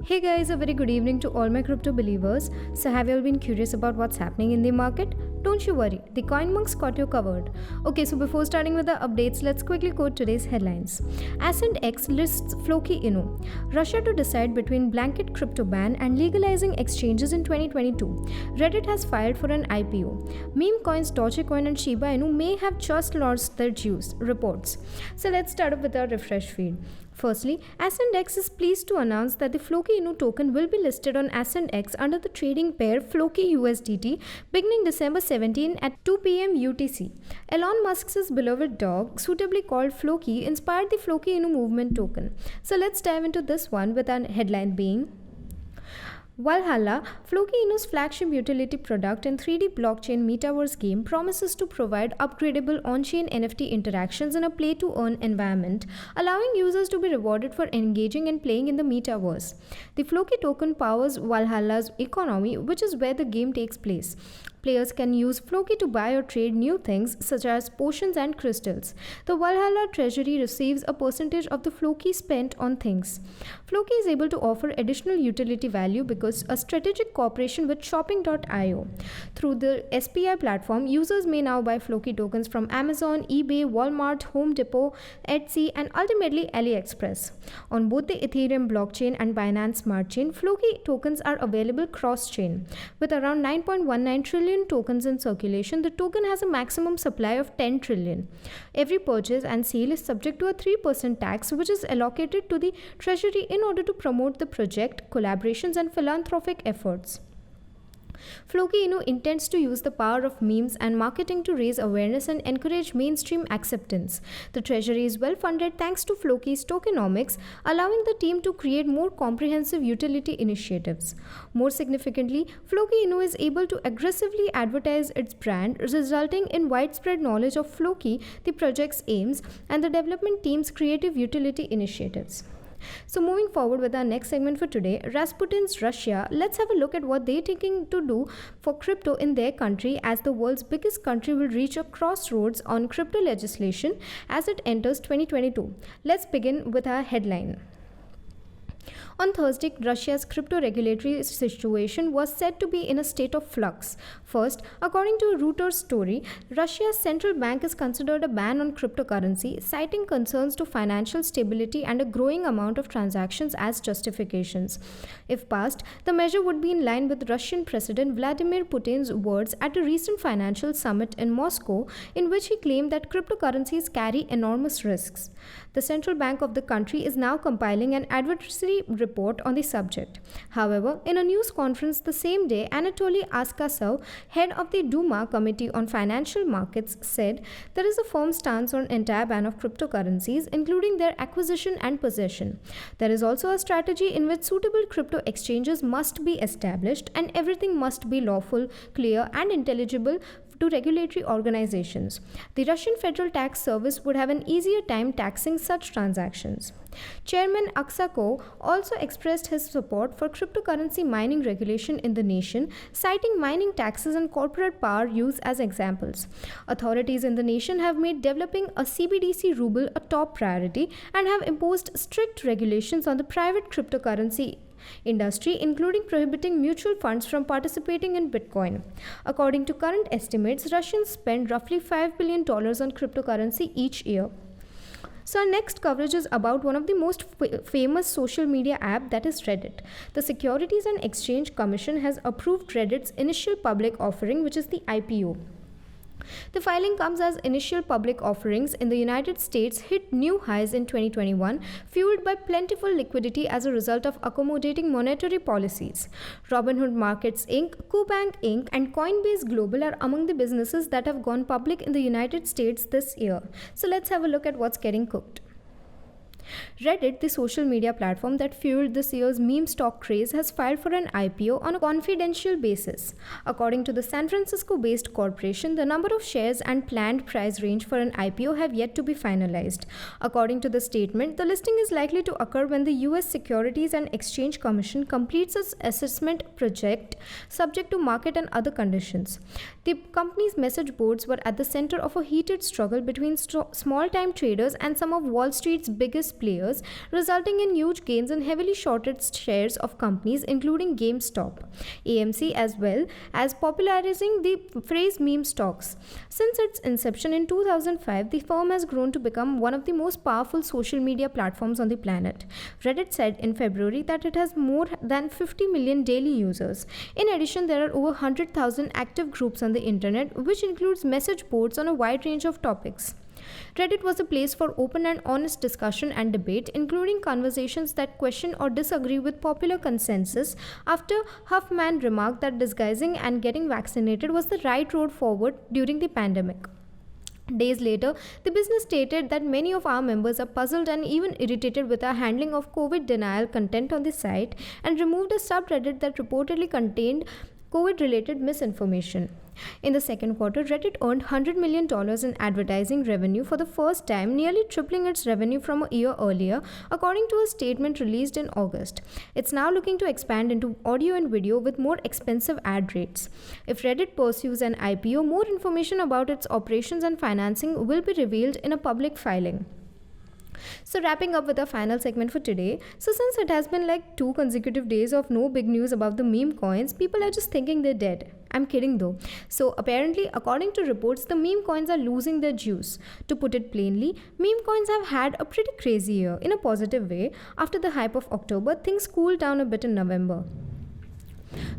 Hey guys, a very good evening to all my crypto believers. So, have you all been curious about what's happening in the market? Don't you worry, the CoinMonks got you covered. Okay, so before starting with the updates, let's quickly quote today's headlines. AscendX lists Floki Inu. Russia to decide between blanket crypto ban and legalizing exchanges in 2022. Reddit has filed for an IPO. Meme coins Dogecoin and Shiba Inu may have just lost their juice, reports. So let's start up with our refresh feed. Firstly, AscendX is pleased to announce that the Floki Inu token will be listed on AscendX under the trading pair Floki USDT beginning December 17 at 2 p.m. UTC. Elon Musk's beloved dog, suitably called Floki, inspired the Floki Inu movement token. So let's dive into this one with our headline being Valhalla, Floki Inu's flagship utility product and 3D blockchain metaverse game, promises to provide upgradable on-chain NFT interactions in a play-to-earn environment, allowing users to be rewarded for engaging and playing in the metaverse. The Floki token powers Valhalla's economy, which is where the game takes place. Players can use Floki to buy or trade new things such as potions and crystals. The Valhalla treasury receives a percentage of the Floki spent on things. Floki is able to offer additional utility value because a strategic cooperation with Shopping.io. Through the SPI platform, users may now buy Floki tokens from Amazon, eBay, Walmart, Home Depot, Etsy, and ultimately AliExpress. On both the Ethereum blockchain and Binance Smart Chain, Floki tokens are available cross-chain. With around 9.19 trillion tokens in circulation, the token has a maximum supply of 10 trillion. Every purchase and sale is subject to a 3% tax, which is allocated to the treasury in order to promote the project, collaborations, and philanthropic efforts. Floki Inu intends to use the power of memes and marketing to raise awareness and encourage mainstream acceptance. The treasury is well funded thanks to Floki's tokenomics, allowing the team to create more comprehensive utility initiatives. More significantly, Floki Inu is able to aggressively advertise its brand, resulting in widespread knowledge of Floki, the project's aims, and the development team's creative utility initiatives. So moving forward with our next segment for today, Rasputin's Russia, let's have a look at what they're thinking to do for crypto in their country, as the world's biggest country will reach a crossroads on crypto legislation as it enters 2022. Let's begin with our headline. On Thursday, Russia's crypto regulatory situation was said to be in a state of flux. First, according to a Reuters story, Russia's central bank has considered a ban on cryptocurrency, citing concerns to financial stability and a growing amount of transactions as justifications. If passed, the measure would be in line with Russian President Vladimir Putin's words at a recent financial summit in Moscow, in which he claimed that cryptocurrencies carry enormous risks. The central bank of the country is now compiling an advisory report on the subject. However, in a news conference the same day, Anatoly Askasov, head of the Duma Committee on Financial Markets, said there is a firm stance on entire ban of cryptocurrencies, including their acquisition and possession. There is also a strategy in which suitable crypto exchanges must be established and everything must be lawful, clear, and intelligible to regulatory organizations. The Russian Federal Tax Service would have an easier time taxing such transactions. Chairman Aksakov also expressed his support for cryptocurrency mining regulation in the nation, citing mining taxes and corporate power use as examples. Authorities in the nation have made developing a CBDC ruble a top priority and have imposed strict regulations on the private cryptocurrency industry, including prohibiting mutual funds from participating in Bitcoin. According to current estimates, Russians spend roughly $5 billion on cryptocurrency each year. So our next coverage is about one of the most famous social media app, that is Reddit. The Securities and Exchange Commission has approved Reddit's initial public offering, which is the IPO. The filing comes as initial public offerings in the United States hit new highs in 2021, fueled by plentiful liquidity as a result of accommodating monetary policies. Robinhood Markets Inc., KuBank Inc., and Coinbase Global are among the businesses that have gone public in the United States this year. So let's have a look at what's getting cooked. Reddit, the social media platform that fueled this year's meme stock craze, has filed for an IPO on a confidential basis. According to the San Francisco-based corporation, the number of shares and planned price range for an IPO have yet to be finalized. According to the statement, the listing is likely to occur when the US Securities and Exchange Commission completes its assessment project, subject to market and other conditions. The company's message boards were at the center of a heated struggle between small-time traders and some of Wall Street's biggest players, resulting in huge gains and heavily shorted shares of companies including GameStop, AMC, as well as popularizing the phrase meme stocks. Since its inception in 2005, the firm has grown to become one of the most powerful social media platforms on the planet. Reddit said in February that it has more than 50 million daily users. In addition, there are over 100,000 active groups on the internet, which includes message boards on a wide range of topics. Reddit was a place for open and honest discussion and debate, including conversations that question or disagree with popular consensus, after Huffman remarked that disguising and getting vaccinated was the right road forward during the pandemic. Days later, the business stated that many of our members are puzzled and even irritated with our handling of COVID denial content on the site, and removed a subreddit that reportedly contained COVID-related misinformation. In the second quarter, Reddit earned $100 million in advertising revenue for the first time, nearly tripling its revenue from a year earlier, according to a statement released in August. It's now looking to expand into audio and video with more expensive ad rates. If Reddit pursues an IPO, more information about its operations and financing will be revealed in a public filing. So wrapping up with our final segment for today. So since it has been like 2 consecutive days of no big news about the meme coins, people are just thinking they're dead. I'm kidding though. So apparently, according to reports, the meme coins are losing their juice. To put it plainly, meme coins have had a pretty crazy year in a positive way. After the hype of October, things cooled down a bit in November.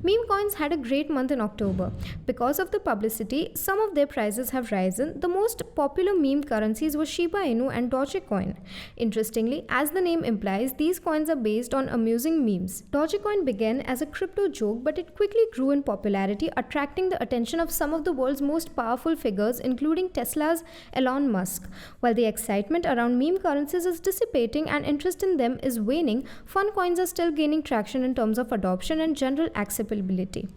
Meme coins had a great month in October. Because of the publicity, some of their prices have risen. The most popular meme currencies were Shiba Inu and Dogecoin. Interestingly, as the name implies, these coins are based on amusing memes. Dogecoin began as a crypto joke, but it quickly grew in popularity, attracting the attention of some of the world's most powerful figures, including Tesla's Elon Musk. While the excitement around meme currencies is dissipating and interest in them is waning, fun coins are still gaining traction in terms of adoption and general acceptability.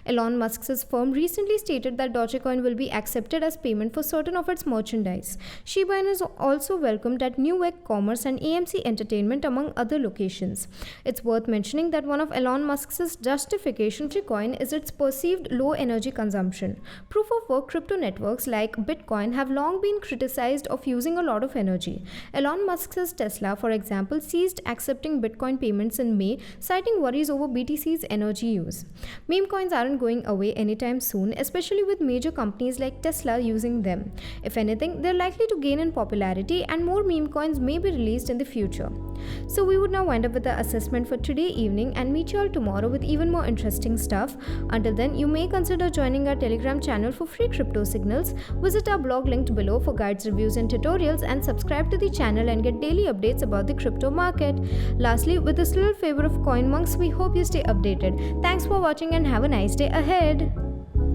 Elon Musk's firm recently stated that Dogecoin will be accepted as payment for certain of its merchandise. Shiba Inu is also welcomed at New Egg Commerce and AMC Entertainment, among other locations. It's worth mentioning that one of Elon Musk's justification for Dogecoin is its perceived low energy consumption. Proof of work crypto networks like Bitcoin have long been criticized of using a lot of energy. Elon Musk's Tesla, for example, ceased accepting Bitcoin payments in May, citing worries over BTC's energy use. Meme coins aren't going away anytime soon, especially with major companies like Tesla using them. If anything, they're likely to gain in popularity and more meme coins may be released in the future. So we would now wind up with the assessment for today evening and meet you all tomorrow with even more interesting stuff. Until then, you may consider joining our Telegram channel for free crypto signals, visit our blog linked below for guides, reviews and tutorials, and subscribe to the channel and get daily updates about the crypto market. Lastly, with this little favor of Coin Monks, we hope you stay updated. Thanks for watching and have a nice day ahead.